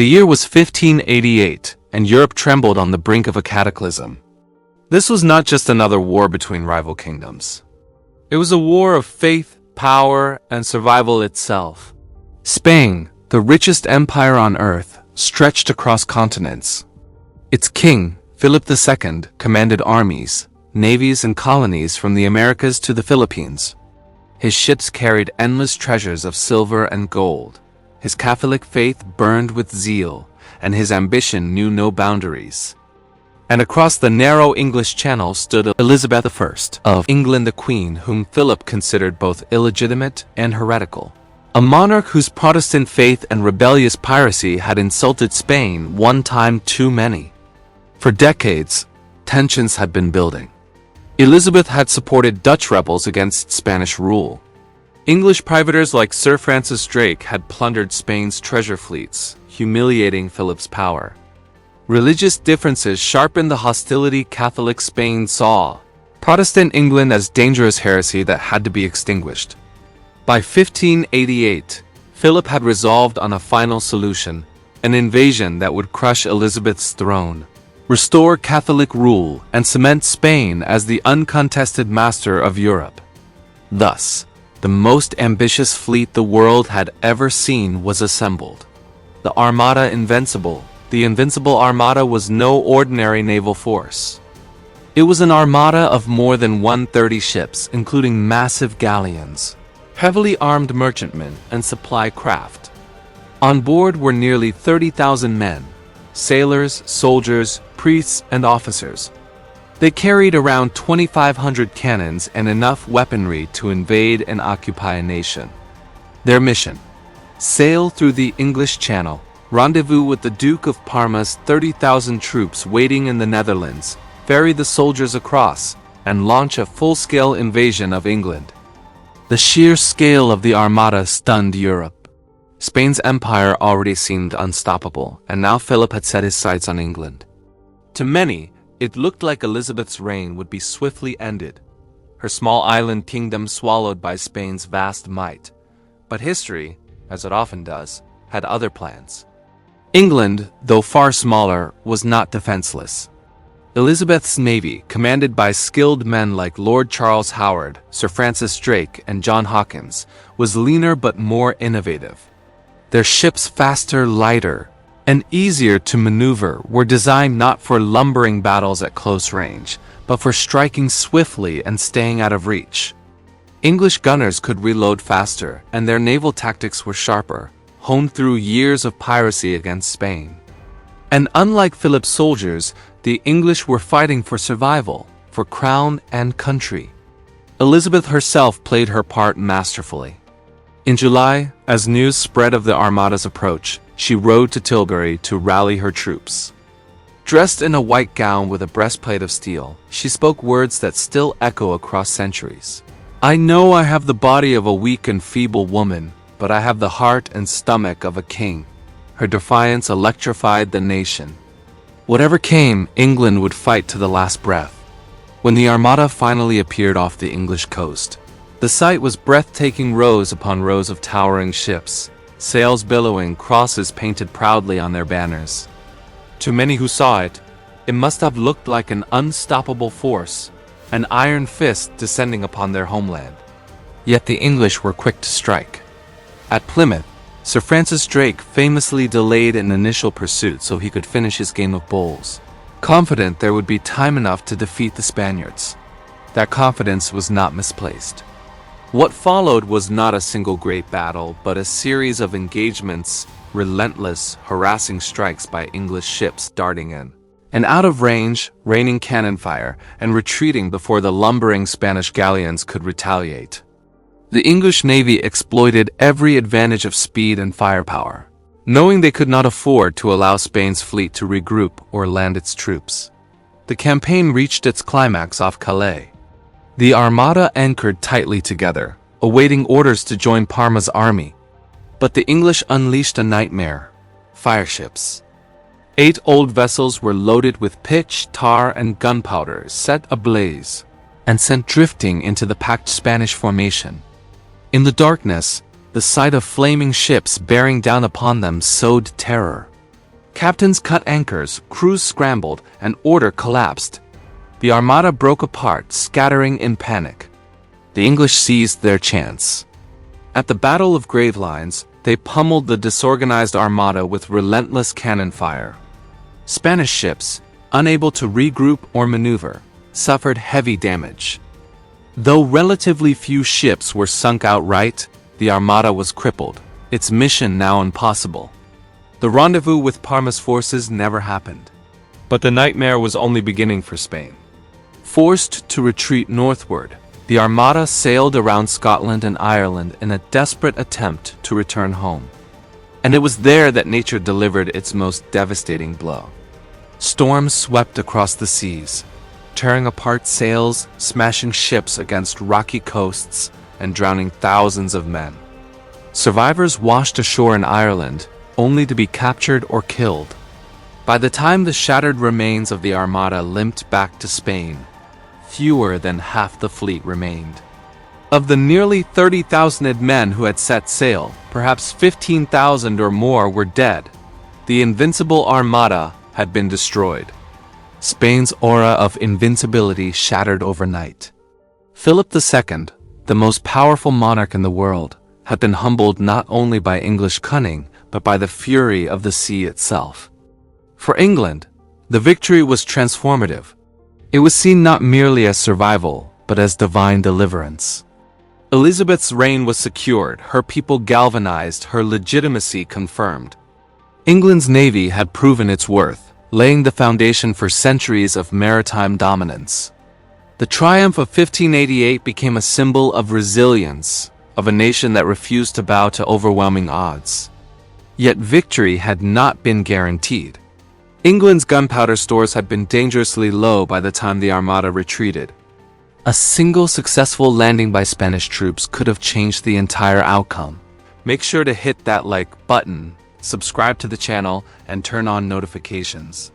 The year was 1588, and Europe trembled on the brink of a cataclysm. This was not just another war between rival kingdoms. It was a war of faith, power, and survival itself. Spain, the richest empire on earth, stretched across continents. Its king, Philip II, commanded armies, navies, and colonies from the Americas to the Philippines. His ships carried endless treasures of silver and gold. His Catholic faith burned with zeal, and his ambition knew no boundaries. And across the narrow English Channel stood Elizabeth I of England, the Queen, whom Philip considered both illegitimate and heretical. A monarch whose Protestant faith and rebellious piracy had insulted Spain one time too many. For decades, tensions had been building. Elizabeth had supported Dutch rebels against Spanish rule. English privateers like Sir Francis Drake had plundered Spain's treasure fleets, humiliating Philip's power. Religious differences sharpened the hostility Catholic Spain saw. Protestant England as dangerous heresy that had to be extinguished. By 1588, Philip had resolved on a final solution, an invasion that would crush Elizabeth's throne, restore Catholic rule, and cement Spain as the uncontested master of Europe. Thus, the most ambitious fleet the world had ever seen was assembled. The Armada Invincible. The Invincible Armada was no ordinary naval force. It was an armada of more than 130 ships, including massive galleons, heavily armed merchantmen, and supply craft. On board were nearly 30,000 men, sailors, soldiers, priests, and officers. They carried around 2,500 cannons and enough weaponry to invade and occupy a nation. Their mission: sail through the English Channel, rendezvous with the Duke of Parma's 30,000 troops waiting in the Netherlands, ferry the soldiers across, and launch a full-scale invasion of England. The sheer scale of the Armada stunned Europe. Spain's empire already seemed unstoppable, and now Philip had set his sights on England. To many, it looked like Elizabeth's reign would be swiftly ended, her small island kingdom swallowed by Spain's vast might. But history, as it often does, had other plans. England, though far smaller, was not defenseless. Elizabeth's navy, commanded by skilled men like Lord Charles Howard, Sir Francis Drake, and John Hawkins, was leaner but more innovative. Their ships, faster, lighter, and easier to maneuver, were designed not for lumbering battles at close range, but for striking swiftly and staying out of reach. English gunners could reload faster, and their naval tactics were sharper, honed through years of piracy against Spain. And unlike Philip's soldiers, the English were fighting for survival, for crown and country. Elizabeth herself played her part masterfully. In July, as news spread of the Armada's approach, she rode to Tilbury to rally her troops. Dressed in a white gown with a breastplate of steel, she spoke words that still echo across centuries. "I know I have the body of a weak and feeble woman, but I have the heart and stomach of a king." Her defiance electrified the nation. Whatever came, England would fight to the last breath. When the Armada finally appeared off the English coast, the sight was breathtaking. Rows upon rows of towering ships, sails billowing, crosses painted proudly on their banners. To many who saw it, it must have looked like an unstoppable force, an iron fist descending upon their homeland. Yet the English were quick to strike. At Plymouth, Sir Francis Drake famously delayed an initial pursuit so he could finish his game of bowls, confident there would be time enough to defeat the Spaniards. That confidence was not misplaced. What followed was not a single great battle, but a series of engagements, relentless, harassing strikes by English ships darting in and out of range, raining cannon fire, and retreating before the lumbering Spanish galleons could retaliate. The English navy exploited every advantage of speed and firepower, knowing they could not afford to allow Spain's fleet to regroup or land its troops. The campaign reached its climax off Calais. The Armada anchored tightly together, awaiting orders to join Parma's army. But the English unleashed a nightmare: fireships. 8 old vessels were loaded with pitch, tar, and gunpowder, set ablaze, and sent drifting into the packed Spanish formation. In the darkness, the sight of flaming ships bearing down upon them sowed terror. Captains cut anchors, crews scrambled, and order collapsed. The Armada broke apart, scattering in panic. The English seized their chance. At the Battle of Gravelines, they pummeled the disorganized Armada with relentless cannon fire. Spanish ships, unable to regroup or maneuver, suffered heavy damage. Though relatively few ships were sunk outright, the Armada was crippled, its mission now impossible. The rendezvous with Parma's forces never happened. But the nightmare was only beginning for Spain. Forced to retreat northward, the Armada sailed around Scotland and Ireland in a desperate attempt to return home. And it was there that nature delivered its most devastating blow. Storms swept across the seas, tearing apart sails, smashing ships against rocky coasts, and drowning thousands of men. Survivors washed ashore in Ireland, only to be captured or killed. By the time the shattered remains of the Armada limped back to Spain, fewer than half the fleet remained. Of the nearly 30,000 men who had set sail, perhaps 15,000 or more were dead. The Invincible Armada had been destroyed. Spain's aura of invincibility shattered overnight. Philip II, the most powerful monarch in the world, had been humbled not only by English cunning, but by the fury of the sea itself. For England, the victory was transformative. It was seen not merely as survival, but as divine deliverance. Elizabeth's reign was secured, her people galvanized, her legitimacy confirmed. England's navy had proven its worth, laying the foundation for centuries of maritime dominance. The triumph of 1588 became a symbol of resilience, of a nation that refused to bow to overwhelming odds. Yet victory had not been guaranteed. England's gunpowder stores had been dangerously low by the time the Armada retreated. A single successful landing by Spanish troops could have changed the entire outcome. Make sure to hit that like button, subscribe to the channel, and turn on notifications.